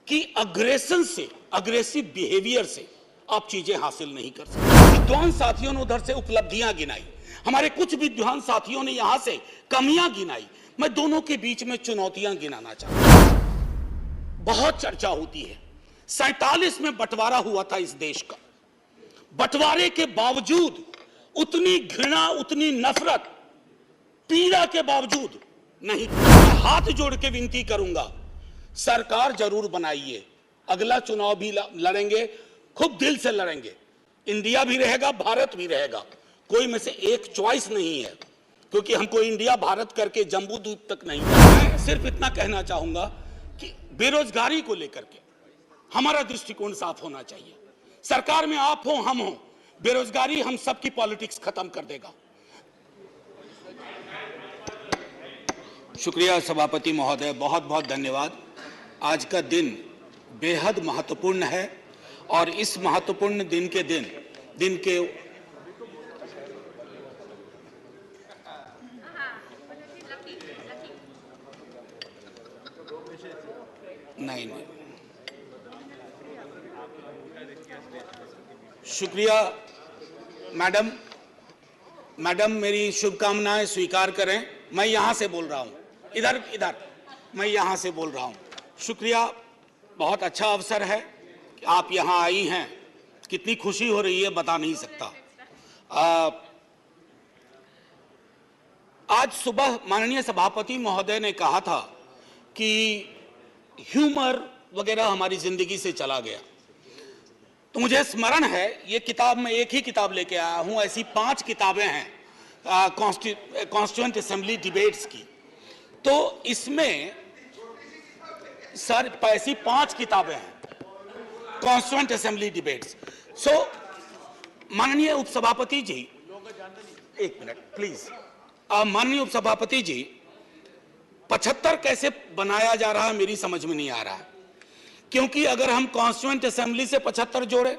कि aggressive behaviour से आप चीजें हासिल नहीं कर सकते। विद्वान साथियों ने उधर से उपलब्धियां गिनाई, हमारे कुछ विद्वान साथियों ने यहां से कमियां गिनाई। मैं दोनों के बीच में चुनौतियां गिनाना चाहता हूं। बहुत चर्चा होती है, 47 में बंटवारा हुआ था इस देश का, बंटवारे के बावजूद उतनी घृणा, उतनी नफरत, पीड़ा के बावजूद नहीं। मैं हाथ जोड़ के विनती करूंगा, सरकार जरूर बनाइए, अगला चुनाव भी लड़ेंगे, खूब दिल से लड़ेंगे। इंडिया भी रहेगा, भारत भी रहेगा, कोई में से एक चॉइस नहीं है, क्योंकि हमको इंडिया भारत करके जम्बू द्वीप तक नहीं। मैं सिर्फ इतना कहना चाहूंगा कि बेरोजगारी को लेकर के हमारा दृष्टिकोण साफ होना चाहिए। सरकार में आप हो, हम हो, बेरोजगारी हम सबकी पॉलिटिक्स खत्म कर देगा। शुक्रिया सभापति महोदय, बहुत बहुत धन्यवाद। आज का दिन बेहद महत्वपूर्ण है और इस महत्वपूर्ण दिन के नहीं, शुक्रिया मैडम, मेरी शुभकामनाएं स्वीकार करें। मैं यहां से बोल रहा हूं, इधर मैं यहां से बोल रहा हूं। शुक्रिया, बहुत अच्छा अवसर है कि आप यहां आई हैं, कितनी खुशी हो रही है बता नहीं सकता। आज सुबह माननीय सभापति महोदय ने कहा था कि ह्यूमर वगैरह हमारी जिंदगी से चला गया, तो मुझे स्मरण है, ये किताब मैं एक ही किताब लेके आया हूं, ऐसी 5 किताबें हैं कॉन्स्टिट्यूएंट असेंबली डिबेट्स की। तो इसमें सर ऐसी 5 किताबें हैं कॉन्स्टिट्यूएंट असेंबली डिबेट्स। सो माननीय उपसभापति जी, एक मिनट प्लीज, माननीय उपसभापति जी, 75 कैसे बनाया जा रहा है मेरी समझ में नहीं आ रहा है, क्योंकि अगर हम कॉन्स्टिट्यूएंट असेंबली से 75 जोड़े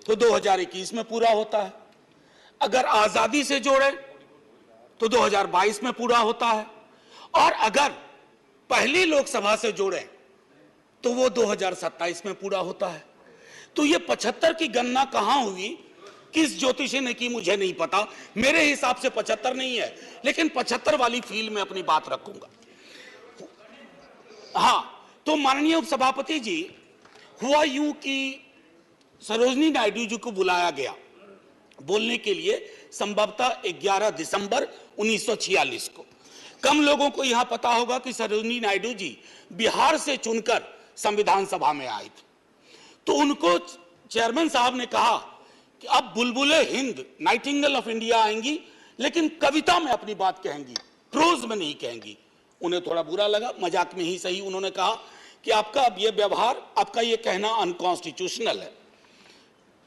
तो 2021 में पूरा होता है, अगर आजादी से जोड़े तो 2022 में पूरा होता है, और अगर पहली लोकसभा से जोड़े तो वो 2027 में पूरा होता है। तो ये 75 की गणना कहां हुई, किस ज्योतिषी ने की, मुझे नहीं पता। मेरे हिसाब से 75 नहीं है, लेकिन 75 वाली फील में अपनी बात रखूंगा। हां, तो माननीय उपसभापति जी, हुआ यूं कि सरोजिनी नायडू जी को बुलाया गया बोलने के लिए, संभवतः 11 दिसंबर 1946 को। कम लोगों को यहां पता होगा कि सरोजिनी नायडू जी बिहार से चुनकर संविधान सभा में आए थे। तो उनको चेयरमैन साहब ने कहा कि अब बुलबुले हिंद, नाइटिंगेल ऑफ इंडिया आएंगी, लेकिन कविता में अपनी बात कहेंगी, प्रोज में नहीं कहेंगी। उन्हें थोड़ा बुरा लगा, मजाक में ही सही, उन्होंने कहा कि आपका अब ये व्यवहार, आपका ये कहना अनकॉन्स्टिट्यूशनल है।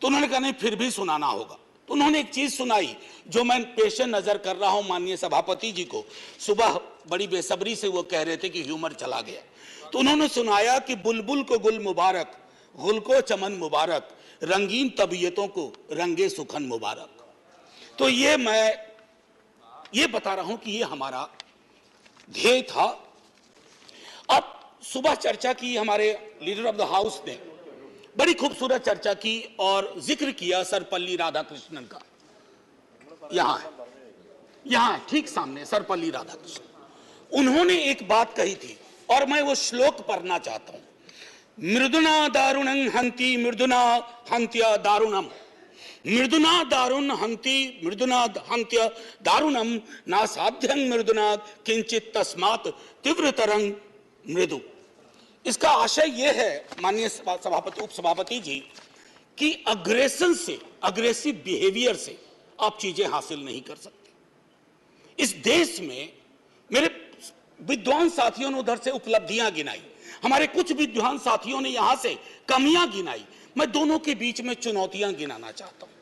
तो उन्होंने कहा नहीं, फिर भी सुनाना होगा। तो उन्होंने एक चीज सुनाई जो मैं पेशे नजर कर रहा हूं माननीय सभापति जी को। सुबह बड़ी बेसब्री से वो कह रहे थे कि ह्यूमर चला गया, तो उन्होंने सुनाया कि बुलबुल को गुल मुबारक, गुल को चमन मुबारक, रंगीन तबीयतों को रंगे सुखन मुबारक। तो ये मैं ये बता रहा हूं कि ये हमारा ध्येय था। अब सुबह चर्चा की, हमारे लीडर ऑफ द हाउस ने बड़ी खूबसूरत चर्चा की और जिक्र किया सर्वपल्ली राधाकृष्णन का। यहां है ठीक सामने सर्वपल्ली राधाकृष्णन। उन्होंने एक बात कही थी और मैं वो श्लोक पढ़ना चाहता हूं। मृदुना दारुणं हंति मृदुना हंत्य दारुणम, मृदुना दारुण हंति मृदुना हंत्य दारुणम, ना साध्यं मृदुना किंचित तस्मात् तीव्रतरं मृदु। इसका आशय यह है माननीय उपसभापति जी कि अग्रेसिव बिहेवियर से आप चीजें हासिल नहीं कर सकते। इस देश में मेरे विद्वान साथियों ने उधर से उपलब्धियां गिनाई, हमारे कुछ विद्वान साथियों ने यहां से कमियां गिनाई। मैं दोनों के बीच में चुनौतियां गिनाना चाहता हूं।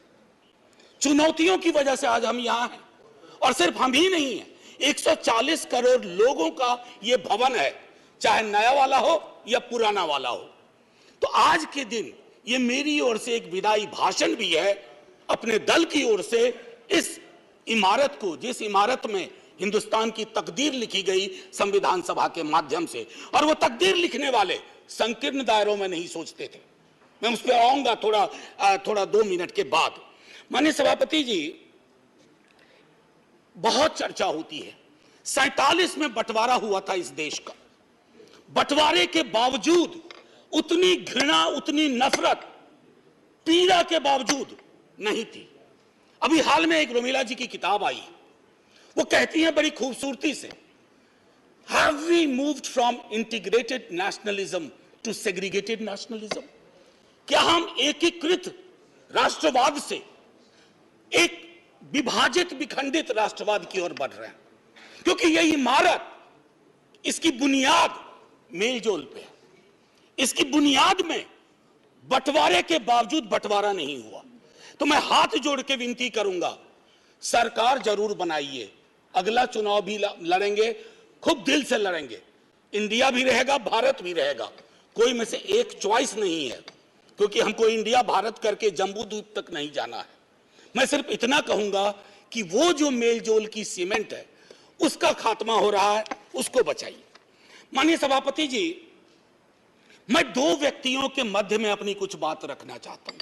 चुनौतियों की वजह से आज हम यहां हैं, और सिर्फ हम ही नहीं हैं, 140 करोड़ लोगों का यह भवन है, चाहे नया वाला हो या पुराना वाला हो। तो आज के दिन ये मेरी ओर से एक विदाई भाषण भी है, अपने दल की ओर से, इस इमारत को, जिस इमारत में हिंदुस्तान की तकदीर लिखी गई संविधान सभा के माध्यम से, और वो तकदीर लिखने वाले संकीर्ण दायरों में नहीं सोचते थे। मैं उस पर आऊंगा थोड़ा 2 मिनट के बाद। माननीय सभापति जी, बहुत चर्चा होती है, 47 में बंटवारा हुआ था इस देश का, बंटवारे के बावजूद उतनी घृणा, उतनी नफरत, पीड़ा के बावजूद नहीं थी। अभी हाल में एक रोमिला जी की किताब आई, वो कहती हैं बड़ी खूबसूरती से, have we moved from integrated nationalism to segregated nationalism? क्या हम एकीकृत राष्ट्रवाद से एक विभाजित विखंडित राष्ट्रवाद की ओर बढ़ रहे हैं? क्योंकि यह इमारत, इसकी बुनियाद मेलजोल पे है, इसकी बुनियाद में बंटवारे के बावजूद बंटवारा नहीं हुआ। तो मैं हाथ जोड़ के विनती करूंगा, सरकार जरूर बनाइए, अगला चुनाव भी लड़ेंगे, खूब दिल से लड़ेंगे, इंडिया भी रहेगा, भारत भी रहेगा, कोई में से एक चॉइस नहीं है, क्योंकि हमको इंडिया भारत करके जम्बू द्वीप तक नहीं जाना है। मैं सिर्फ इतना कहूंगा कि वो जो मेलजोल की सीमेंट है उसका खात्मा हो रहा है, उसको बचाइए। माननीय सभापति जी, मैं 2 व्यक्तियों के मध्य में अपनी कुछ बात रखना चाहता हूं।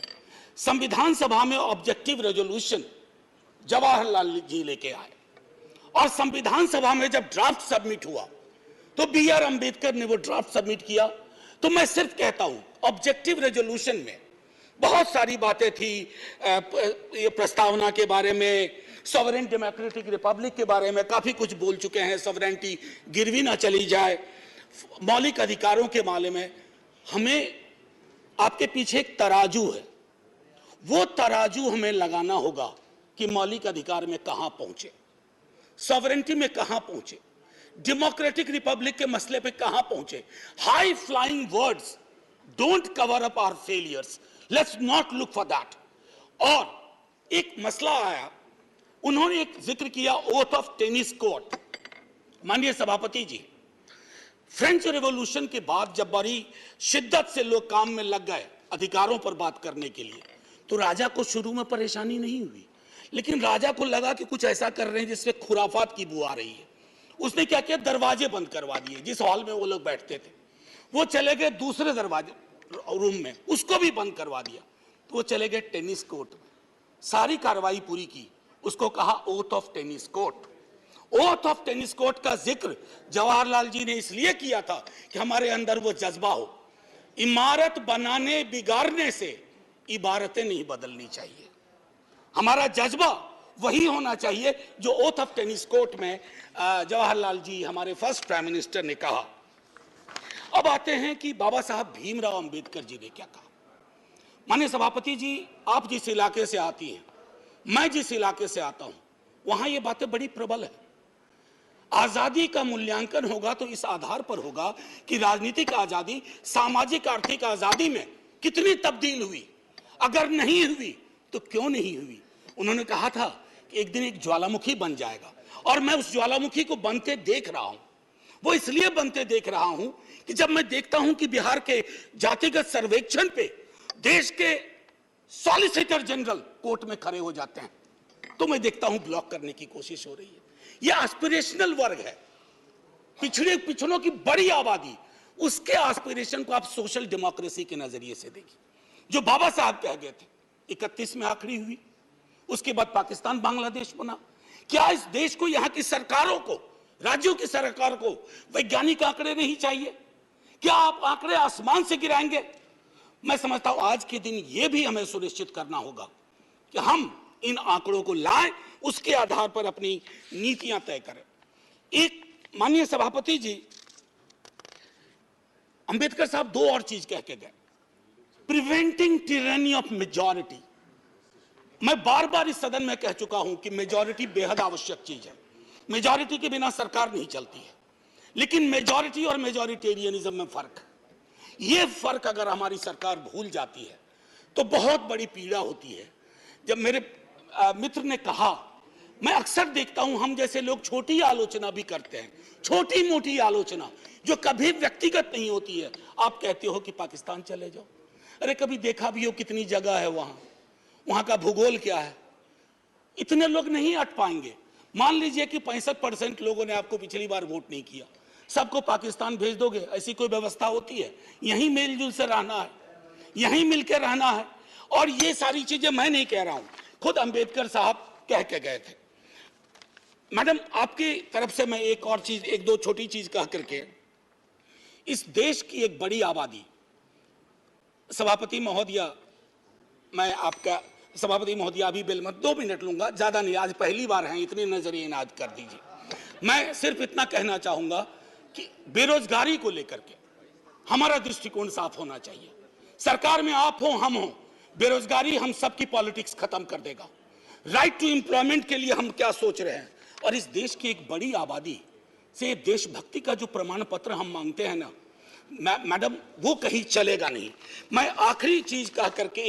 संविधान सभा में ऑब्जेक्टिव रेजोल्यूशन जवाहरलाल जी लेके आए, और संविधान सभा में जब ड्राफ्ट सबमिट हुआ तो बी.आर. अंबेडकर ने वो ड्राफ्ट सबमिट किया। तो मैं सिर्फ कहता हूं, ऑब्जेक्टिव रेजोल्यूशन में बहुत सारी बातें थी, ये प्रस्तावना के बारे में, सॉवरेन डेमोक्रेटिक रिपब्लिक के बारे में काफी कुछ बोल चुके हैं, सॉवरेनिटी गिरवी ना चली जाए, मौलिक अधिकारों के मामले में। हमें आपके पीछे एक तराजू है, वो तराजू हमें लगाना होगा कि मौलिक अधिकार में कहां पहुंचे, सॉवरेनिटी में कहां पहुंचे, डेमोक्रेटिक रिपब्लिक के मसले पे कहां पहुंचे। High flying words don't cover up our failures, let's not look for that. और एक मसला आया, उन्होंने एक जिक्र किया ओथ ऑफ टेनिस कोर्ट। माननीय सभापति जी, फ्रेंच रेवोल्यूशन के बाद जब बड़ी शिद्दत से लोग काम में लग गए अधिकारों पर बात करने के लिए, तो राजा को शुरू में परेशानी नहीं हुई, लेकिन राजा को लगा कि कुछ ऐसा कर रहे हैं जिससे खुराफात की बू आ रही है। उसने क्या किया, दरवाजे बंद करवा दिए, जिस हॉल में वो लोग बैठते थे वो चले गए दूसरे दरवाजे रूम में, उसको भी बंद करवा दिया, तो वो चले गए टेनिस कोर्ट में, सारी कार्रवाई पूरी की, उसको कहा oath of tennis court. Oath of tennis court का जिक्र जवाहरलाल जी ने इसलिए किया था कि हमारे अंदर वो जज्बा हो, इमारत बनाने बिगाड़ने से इबारतें नहीं बदलनी चाहिए, हमारा जज्बा वही होना चाहिए जो ओथ ऑफ टेनिस कोर्ट में जवाहरलाल जी, हमारे फर्स्ट प्राइम मिनिस्टर, ने कहा। अब आते हैं कि बाबा साहब भीमराव अंबेडकर जी ने क्या कहा। माननीय सभापति जी, आप जिस इलाके से आती हैं, मैं जिस इलाके से आता हूं, वहां ये बातें बड़ी प्रबल है। आजादी का मूल्यांकन होगा तो इस आधार पर होगा कि राजनीतिक आजादी, सामाजिक आर्थिक आजादी में कितनी तब्दील हुई, अगर नहीं हुई तो क्यों नहीं हुई। उन्होंने कहा था कि एक दिन एक ज्वालामुखी बन जाएगा, और मैं उस ज्वालामुखी को बनते देख रहा हूं। वो इसलिए बनते देख रहा हूं कि जब मैं देखता हूं कि बिहार के जातिगत सर्वेक्षण पे देश के सॉलिसिटर जनरल कोर्ट में खड़े हो जाते हैं, तो मैं देखता हूं ब्लॉक करने की कोशिश हो रही है। यह एस्पिरेशनल वर्ग है, पिछड़ों की बड़ी आबादी, उसके एस्पिरेशन को आप सोशल डेमोक्रेसी के नजरिए से देखिए। जो बाबा साहब कह गए थे 31 में आखिरी हुई, उसके बाद पाकिस्तान बांग्लादेश बना। क्या इस देश को, यहां की सरकारों को, राज्यों की सरकार को वैज्ञानिक आंकड़े नहीं चाहिए? क्या आप आंकड़े आसमान से गिराएंगे? मैं समझता हूं आज के दिन यह भी हमें सुनिश्चित करना होगा कि हम इन आंकड़ों को लाएं, उसके आधार पर अपनी नीतियां तय करें। एक माननीय सभापति जी, अंबेडकर साहब 2 और चीज कह के गए, प्रिवेंटिंग टिरनी ऑफ मेजॉरिटी। मैं बार बार इस सदन में कह चुका हूं कि मेजॉरिटी बेहद आवश्यक चीज है, मेजॉरिटी के बिना सरकार नहीं चलती है, लेकिन मेजॉरिटी और मेजॉरिटेरियनिज्म में फर्क है। यह फर्क अगर हमारी सरकार भूल जाती है तो बहुत बड़ी पीड़ा होती है। जब मेरे मित्र ने कहा, मैं अक्सर देखता हूं हम जैसे लोग छोटी आलोचना भी करते हैं, छोटी मोटी आलोचना जो कभी व्यक्तिगत नहीं होती है। आप कहते हो कि पाकिस्तान चले जाओ, अरे कभी देखा भी हो कितनी जगह है वहां का भूगोल क्या है, इतने लोग नहीं अट पाएंगे। मान लीजिए कि 65% लोगों ने आपको पिछली बार वोट नहीं किया, सबको पाकिस्तान भेज दोगे, ऐसी कोई व्यवस्था होती है? यहीं मेलजुल से रहना है, यहीं मिलकर रहना है। और ये सारी चीजें मैं नहीं कह रहा हूं, खुद अंबेडकर साहब कह के गए थे। मैडम, आपकी तरफ से मैं एक और चीज, एक दो छोटी चीज कह करके, इस देश की एक बड़ी आबादी, सभापति महोदया, मैं आपका सभापति महोदया अभी बिल मत 2 मिनट लूंगा, ज्यादा नहीं, आज पहली बार हैं, इतने नजरिए इनाद कर दीजिए। मैं सिर्फ इतना कहना चाहूंगा कि बेरोजगारी को लेकर के हमारा दृष्टिकोण साफ होना चाहिए। सरकार में आप हो, हम हो, बेरोजगारी हम सबकी पॉलिटिक्स खत्म कर देगा। राइट टू एम्प्लॉयमेंट के लिए हम क्या सोच रहे हैं? और इस देश की एक बड़ी आबादी से देशभक्ति का जो प्रमाण पत्र हम मांगते हैं ना मैडम, वो कहीं चलेगा नहीं। मैं आखिरी चीज कह करके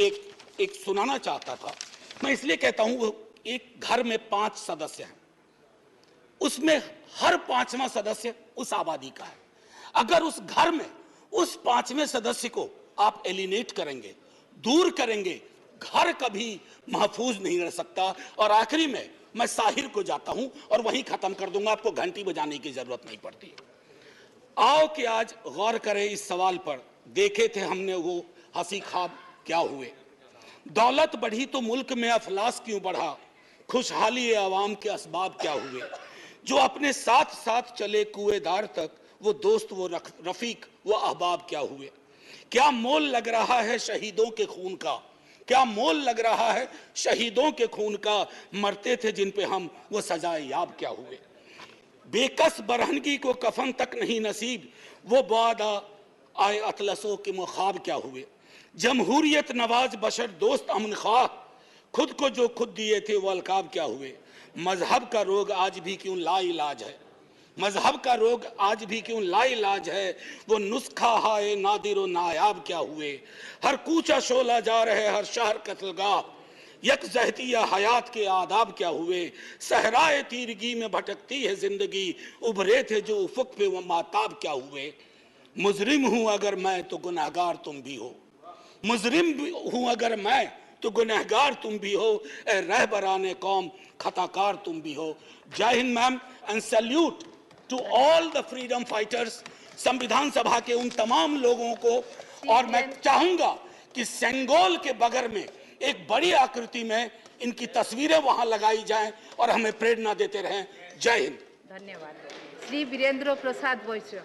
एक सुनाना चाहता था। मैं इसलिए कहता हूं, एक घर में 5 सदस्य हैं, उसमें हर 5वां सदस्य उस आबादी का है। अगर उस घर में उस 5वें सदस्य को आप एलिनेट करेंगे, दूर करेंगे, घर कभी महफूज नहीं रह सकता। और आखिरी में मैं साहिर को जाता हूं और वहीं खत्म कर दूंगा, आपको घंटी बजाने की जरूरत नहीं पड़ती। आओ कि आज गौर करें इस सवाल पर, देखे थे हमने वो हंसी ख्वाब क्या हुए। दौलत बढ़ी तो मुल्क में अफलास क्यों बढ़ा, खुशहाली आवाम के असबाब क्या हुए। जो अपने साथ साथ चले कुएदार तक, वो दोस्त, वो रफीक, वो अहबाब क्या हुए। क्या मोल लग रहा है शहीदों के खून का, क्या मोल लग रहा है शहीदों के खून का, मरते थे जिन पे हम, वो सजाए याब क्या हुए। बेकस बरहनगी को कफन तक नहीं नसीब, वो बादा आए अतलसों के मुखाब क्या हुए। जमहूरियत नवाज बशर दोस्त अमन ख्वाह, खुद को जो खुद दिए थे वो अलकाब क्या हुए। मजहब का रोग आज भी क्यों लाइलाज है, मजहब का रोग आज भी क्यों लाइलाज है, वो नुस्खा हाय नादिर व नायाब क्या हुए। हर कूचा शोला जा रहे, हर शहर कत्लगाह, यकजहतिया हयात के आदाब क्या हुए। सहराए तीरगी में भटकती है जिंदगी, उभरे थे जो उफक पे वो माताब क्या हुए। मुजरिम हूं अगर मैं तो गुनहगार तुम भी हो, मुजरिम हूं अगर मैं तो गुनहगार तुम भी हो, ए रहबराने कौम खताकार तुम भी हो। जय हिंद ma'am, and salute to all the freedom fighters, संविधान सभा के उन तमाम लोगों को। और मैं चाहूंगा कि सेंगोल के बगल में एक बड़ी आकृति में इनकी तस्वीरें वहां लगाई जाएं और हमें प्रेरणा देते रहें। जय हिंद। धन्यवाद। श्री वीरेंद्र प्रसाद वैश्य।